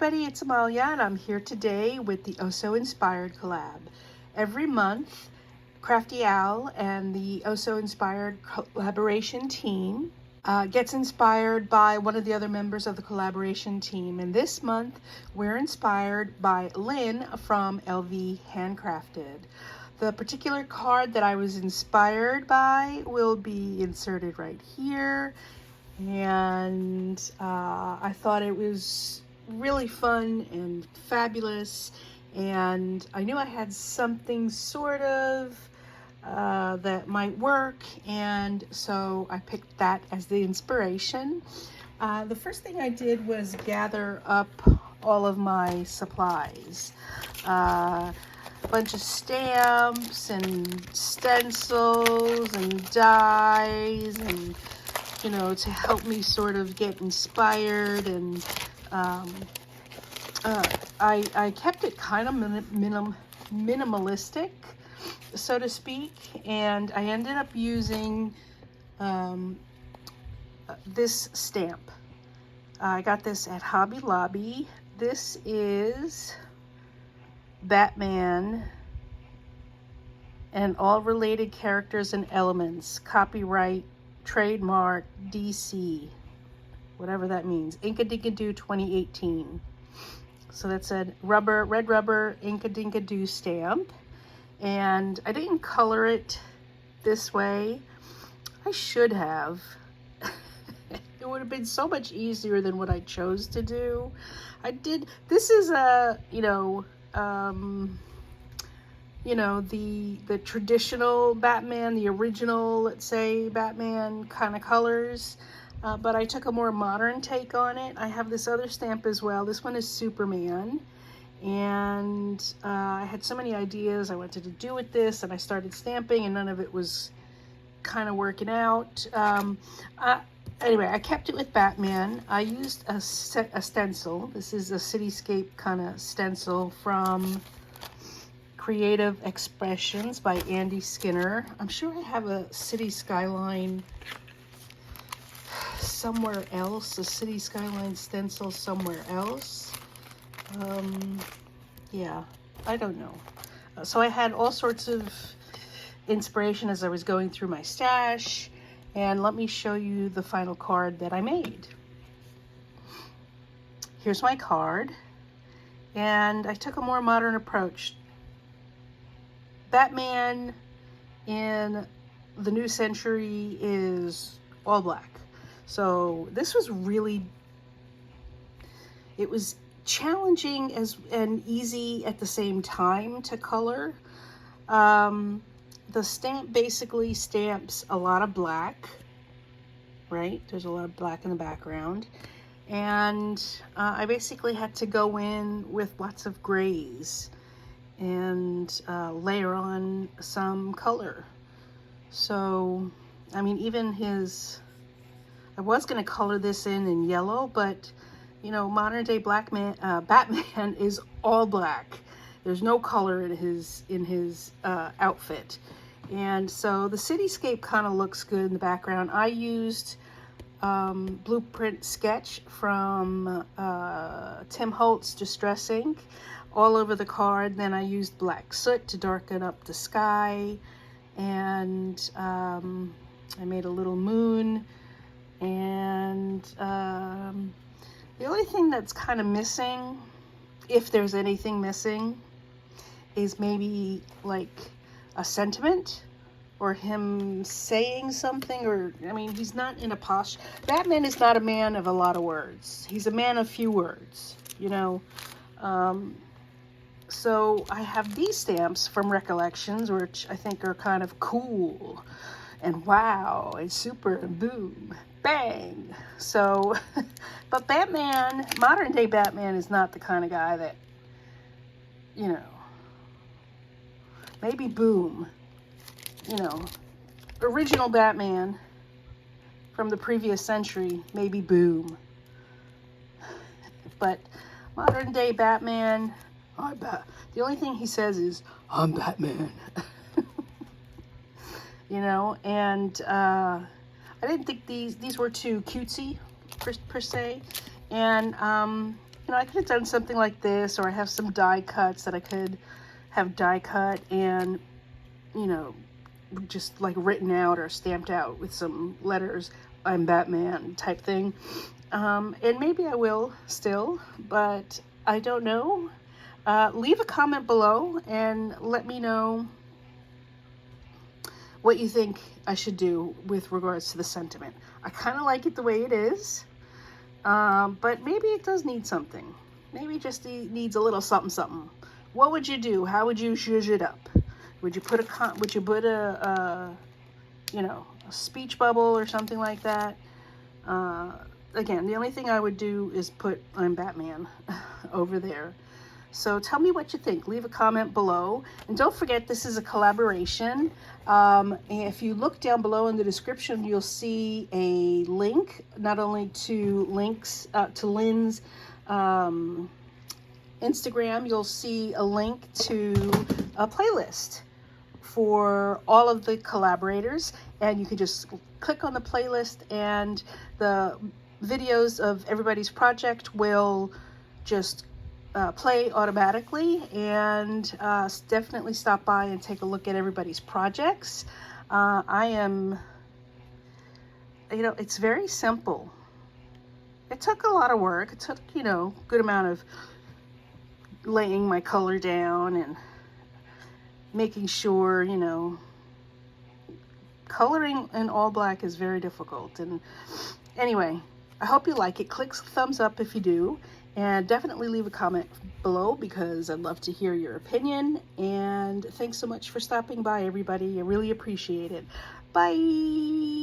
everybody, it's Amalia and I'm here today with the Oh So Inspired collab. Every month, Crafty Owl and the Oh So Inspired collaboration team gets inspired by one of the other members of the collaboration team. And this month, we're inspired by Lynn from LV Handcrafted. The particular card that I was inspired by will be inserted right here. And I thought it was really fun and fabulous, and I knew I had something sort of that might work, and so I picked that as the inspiration. The first thing I did was gather up all of my supplies. A bunch of stamps and stencils and dies, and you know, to help me sort of get inspired. And I kept it kind of minimalistic, so to speak, and I ended up using this stamp. I got this at Hobby Lobby. This is Batman and all related characters and elements, copyright trademark DC, whatever that means, Inkadinkadoo 2018. So that's a red rubber Inkadinkadoo stamp, and I didn't color it this way. I should have. It would have been so much easier than what I chose to do. I did. This is a the traditional Batman, the original, let's say, Batman kind of colors, but I took a more modern take on it. I have this other stamp as well. This one is Superman, and I had so many ideas I wanted to do with this, and I started stamping, and none of it was kind of working out. Anyway, I kept it with Batman. I used a stencil. This is a cityscape kind of stencil from Creative Expressions by Andy Skinner. I'm sure I have a city skyline somewhere else, a city skyline stencil somewhere else. Yeah, I don't know. So I had all sorts of inspiration as I was going through my stash, and let me show you the final card that I made. Here's my card, and I took a more modern approach. Batman in the new century is all black. So this was really, it was challenging and easy at the same time to color. The stamp basically stamps a lot of black, right? There's a lot of black in the background. And I basically had to go in with lots of grays and layer on some color. So, I mean, even I was going to color this in yellow, but, you know, modern day Batman is all black. There's no color in his outfit. And so the cityscape kind of looks good in the background. I used Blueprint Sketch from Tim Holtz Distress Ink all over the card. Then I used black soot to darken up the sky, and I made a little moon. And the only thing that's kind of missing, if there's anything missing, is maybe like a sentiment or him saying something. Or, I mean, he's not in a posture. Batman is not a man of a lot of words. He's a man of few words, you know. So I have these stamps from Recollections, which I think are kind of cool and wow and super and boom, bang. So, but Batman, modern day Batman, is not the kind of guy that, you know, maybe boom, you know, original Batman from the previous century, maybe boom. But modern day Batman, the only thing he says is, I'm Batman. You know, and I didn't think these were too cutesy per se. And you know, I could have done something like this, or I have some die cuts that I could have die cut and, you know, just like written out or stamped out with some letters, "I'm Batman" type thing. And maybe I will still, but I don't know. Leave a comment below and let me know what you think I should do with regards to the sentiment. I kind of like it the way it is, but maybe it does need something. Maybe it just needs a little something something. What would you do? How would you zhuzh it up? Would you put a you know, a speech bubble or something like that? Again, the only thing I would do is put "I'm Batman" over there. So tell me what you think. Leave a comment below. And don't forget, this is a collaboration. If you look down below in the description, you'll see a link, not only to links to Lynn's Instagram, you'll see a link to a playlist for all of the collaborators. And you can just click on the playlist and the videos of everybody's project will just play automatically, and definitely stop by and take a look at everybody's projects. I am, you know, it's very simple. It took a lot of work. It took, you know, a good amount of laying my color down and making sure, you know, coloring in all black is very difficult. And anyway, I hope you like it. Click thumbs up if you do. And definitely leave a comment below because I'd love to hear your opinion. And thanks so much for stopping by, everybody. I really appreciate it. Bye.